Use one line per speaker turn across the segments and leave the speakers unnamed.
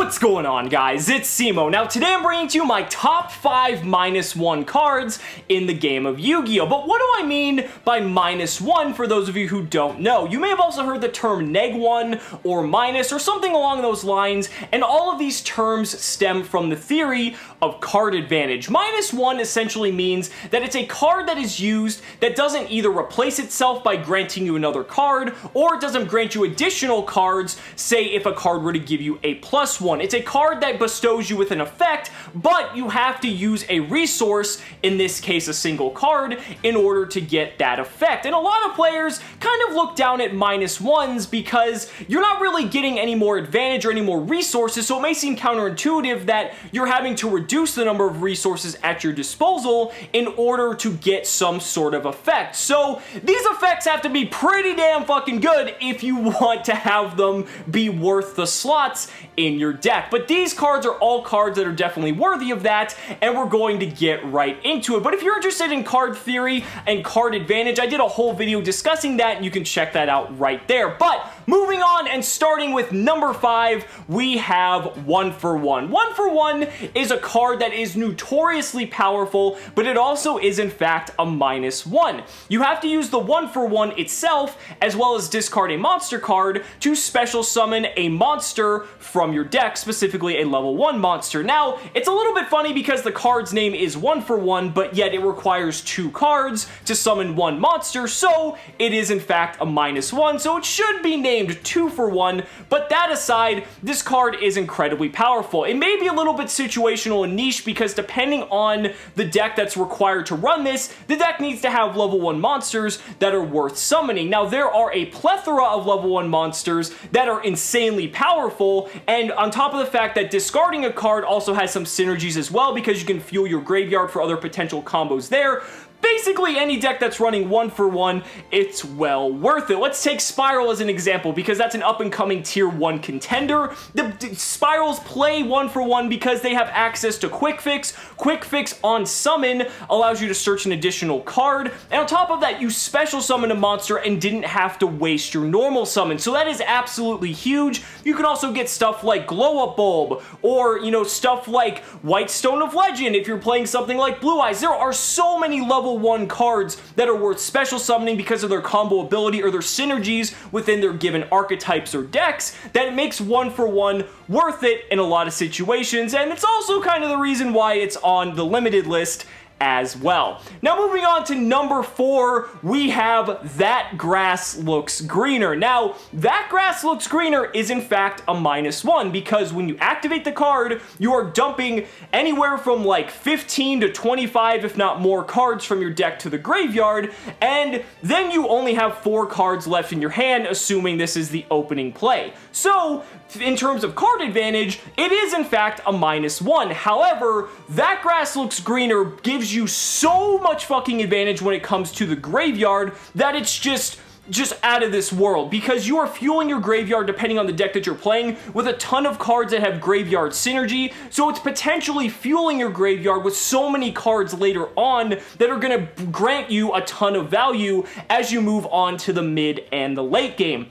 What's going on, guys? It's Cimo. Now today I'm bringing to you my top 5 -1 cards in the game of Yu-Gi-Oh! But what do I mean by -1 for those of you who don't know? You may have also heard the term neg1 or minus or something along those lines, and all of these terms stem from the theory of card advantage. -1 essentially means that it's a card that is used that doesn't either replace itself by granting you another card, or it doesn't grant you additional cards, say if a card were to give you a +1. It's a card that bestows you with an effect, but you have to use a resource, in this case a single card, in order to get that effect. And a lot of players kind of look down at -1s because you're not really getting any more advantage or any more resources, so it may seem counterintuitive that you're having to reduce the number of resources at your disposal in order to get some sort of effect. So these effects have to be pretty damn fucking good if you want to have them be worth the slots in your deck. But these cards are all cards that are definitely worthy of that, and we're going to get right into it. But if you're interested in card theory and card advantage, I did a whole video discussing that, and you can check that out right there. But moving on and starting with number 5, we have 1-for-1. 1-for-1 is a card that is notoriously powerful, but it also is in fact a -1. You have to use the 1-for-1 itself, as well as discard a monster card to special summon a monster from your deck, specifically a level 1 monster. Now, it's a little bit funny because the card's name is 1-for-1, but yet it requires 2 cards to summon 1 monster, so it is in fact a -1, so it should be named 2-for-1, but that aside, this card is incredibly powerful. It may be a little bit situational and niche because depending on the deck that's required to run this, the deck needs to have level 1 monsters that are worth summoning. Now, there are a plethora of level 1 monsters that are insanely powerful, and on top of the fact that discarding a card also has some synergies as well because you can fuel your graveyard for other potential combos there. Basically, any deck that's running 1-for-1, it's well worth it. Let's take Spiral as an example because that's an up-and-coming tier 1 contender. The Spirals play 1-for-1 because they have access to Quick Fix. Quick Fix on summon allows you to search an additional card, and on top of that, you special summon a monster and didn't have to waste your normal summon. So that is absolutely huge. You can also get stuff like Glow Up Bulb, or, you know, stuff like White Stone of Legend if you're playing something like Blue Eyes. There are so many level 1 cards that are worth special summoning because of their combo ability or their synergies within their given archetypes or decks that it makes 1-for-1 worth it in a lot of situations, and it's also kind of the reason why it's on the limited list as well. Now, moving on to number 4, we have That Grass Looks Greener. Now, That Grass Looks Greener is in fact a -1 because when you activate the card, you are dumping anywhere from like 15 to 25, if not more, cards from your deck to the graveyard, and then you only have 4 cards left in your hand, assuming this is the opening play. So, in terms of card advantage, it is in fact a -1. However, That Grass Looks Greener gives you so much fucking advantage when it comes to the graveyard that it's just out of this world, because you are fueling your graveyard, depending on the deck that you're playing, with a ton of cards that have graveyard synergy, so it's potentially fueling your graveyard with so many cards later on that are going to grant you a ton of value as you move on to the mid and the late game.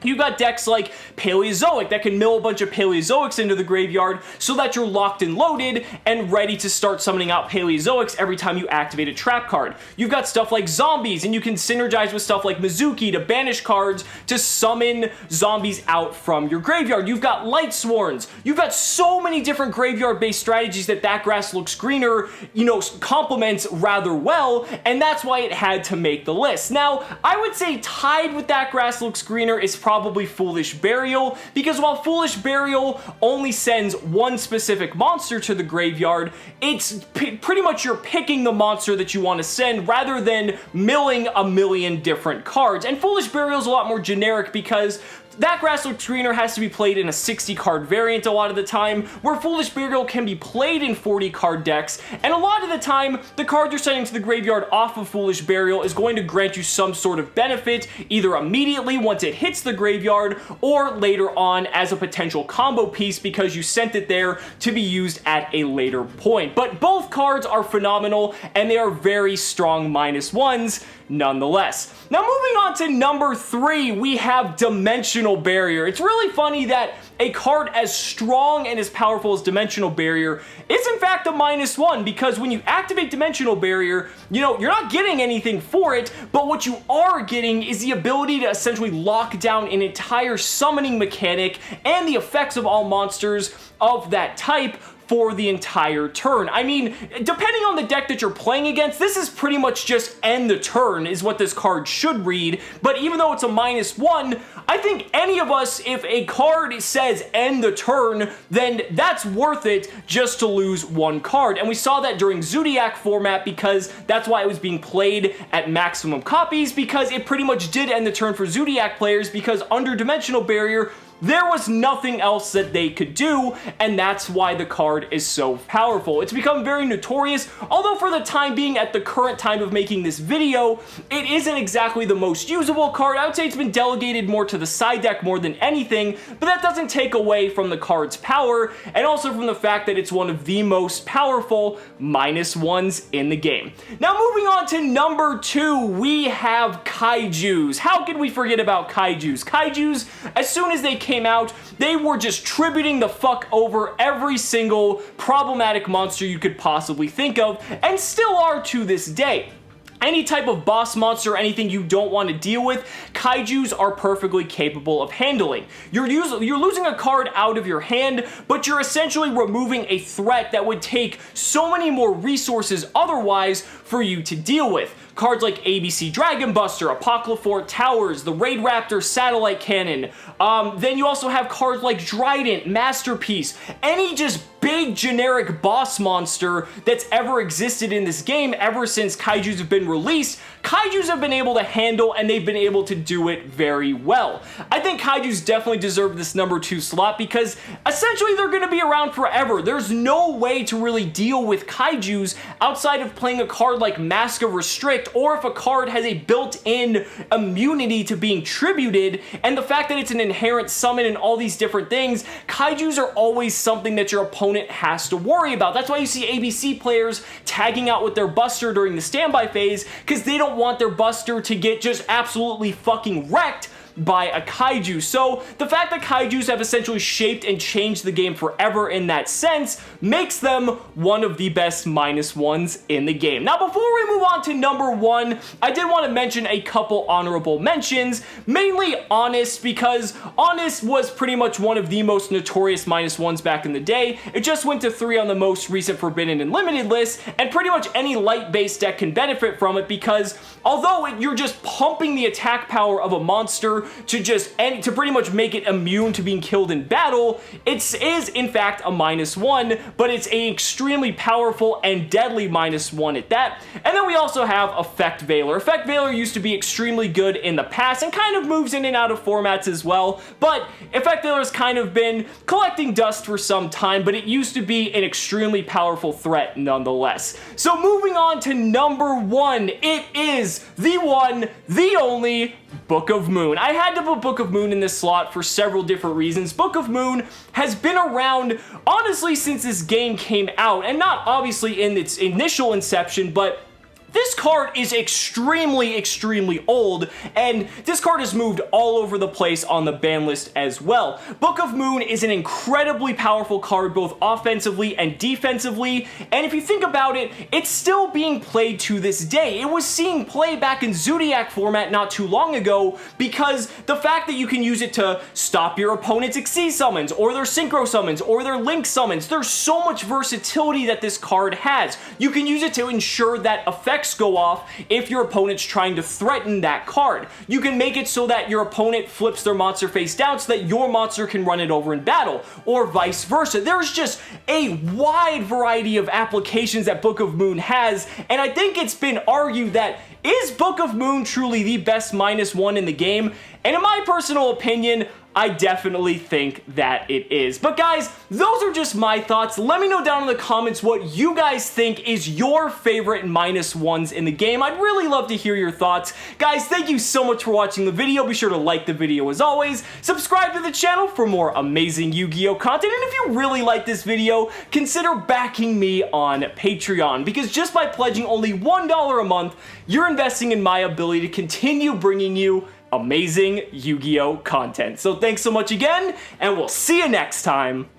You've got decks like Paleozoic that can mill a bunch of Paleozoics into the graveyard so that you're locked and loaded and ready to start summoning out Paleozoics every time you activate a trap card. You've got stuff like Zombies, and you can synergize with stuff like Mizuki to banish cards to summon zombies out from your graveyard. You've got Light Sworns. You've got so many different graveyard-based strategies that That Grass Looks Greener, you know, complements rather well, and that's why it had to make the list. Now, I would say tied with That Grass Looks Greener is probably Foolish Burial, because while Foolish Burial only sends 1 specific monster to the graveyard, it's pretty much you're picking the monster that you want to send rather than milling a million different cards. And Foolish Burial is a lot more generic because That Grass Looks Greener has to be played in a 60-card variant a lot of the time, where Foolish Burial can be played in 40-card decks, and a lot of the time, the card you're sending to the graveyard off of Foolish Burial is going to grant you some sort of benefit, either immediately once it hits the graveyard, or later on as a potential combo piece because you sent it there to be used at a later point. But both cards are phenomenal, and they are very strong -1s nonetheless. Now, moving on to number 3, we have Dimensional Barrier. It's really funny that a card as strong and as powerful as Dimensional Barrier is in fact a -1, because when you activate Dimensional Barrier, you know, you're not getting anything for it, but what you are getting is the ability to essentially lock down an entire summoning mechanic and the effects of all monsters of that type for the entire turn. I mean, depending on the deck that you're playing against, this is pretty much just end the turn is what this card should read, but even though it's a -1, I think any of us, if a card says end the turn, then that's worth it just to lose one card. And we saw that during Zodiac format because that's why it was being played at maximum copies, because it pretty much did end the turn for Zodiac players, because under Dimensional Barrier, there was nothing else that they could do, and that's why the card is so powerful. It's become very notorious, although for the time being, at the current time of making this video, it isn't exactly the most usable card. I would say it's been delegated more to the side deck more than anything, but that doesn't take away from the card's power, and also from the fact that it's one of the most powerful -1s in the game. Now moving on to number 2, we have Kaijus. How could we forget about Kaijus? Kaijus, as soon as they came out, they were just tributing the fuck over every single problematic monster you could possibly think of, and still are to this day. Any type of boss monster, anything you don't want to deal with, Kaijus are perfectly capable of handling. You're losing a card out of your hand, but you're essentially removing a threat that would take so many more resources otherwise for you to deal with. Cards like ABC Dragon Buster, Apocalyphort Towers, the Raid Raptor Satellite Cannon. Then you also have cards like Trident, Masterpiece, any just big generic boss monster that's ever existed in this game ever since Kaijus have been released. Kaijus have been able to handle, and they've been able to do it very well. I think Kaijus definitely deserve this number 2 slot because essentially they're going to be around forever. There's no way to really deal with Kaijus outside of playing a card like Mask of Restrict, or if a card has a built-in immunity to being tributed, and the fact that it's an inherent summon and all these different things, Kaijus are always something that your opponent has to worry about. That's why you see ABC players tagging out with their Buster during the standby phase, because they don't want their Buster to get just absolutely fucking wrecked by a Kaiju. So the fact that Kaijus have essentially shaped and changed the game forever in that sense makes them one of the best -1s in the game. Now before we move on to number 1, I did want to mention a couple honorable mentions, mainly Honest, because Honest was pretty much one of the most notorious -1s back in the day. It just went to 3 on the most recent Forbidden and Limited list, and pretty much any light-based deck can benefit from it because although you're just pumping the attack power of a monster to pretty much make it immune to being killed in battle, it is in fact a -1, but it's an extremely powerful and deadly -1 at that. And then we also have Effect Veiler. Effect Veiler used to be extremely good in the past and kind of moves in and out of formats as well, but Effect Veiler has kind of been collecting dust for some time, but it used to be an extremely powerful threat nonetheless. So moving on to number 1, it is the one, the only Book of Moon. I had to put Book of Moon in this slot for several different reasons. Book of Moon has been around, honestly, since this game came out, and not obviously in its initial inception, but this card is extremely, extremely old, and this card has moved all over the place on the ban list as well. Book of Moon is an incredibly powerful card, both offensively and defensively, and if you think about it, it's still being played to this day. It was seeing play back in Zodiac format not too long ago, because the fact that you can use it to stop your opponent's Xyz summons, or their Synchro summons, or their Link summons, there's so much versatility that this card has. You can use it to ensure that effects go off if your opponent's trying to threaten that card. You can make it so that your opponent flips their monster face down so that your monster can run it over in battle, or vice versa. There's just a wide variety of applications that Book of Moon has, and I think it's been argued that is Book of Moon truly the best -1 in the game? And in my personal opinion, I definitely think that it is. But guys, those are just my thoughts. Let me know down in the comments what you guys think is your favorite -1s in the game. I'd really love to hear your thoughts. Guys, thank you so much for watching the video. Be sure to like the video as always. Subscribe to the channel for more amazing Yu-Gi-Oh content. And if you really like this video, consider backing me on Patreon, because just by pledging only $1 a month, you're investing in my ability to continue bringing you amazing Yu-Gi-Oh content. So thanks so much again, and we'll see you next time.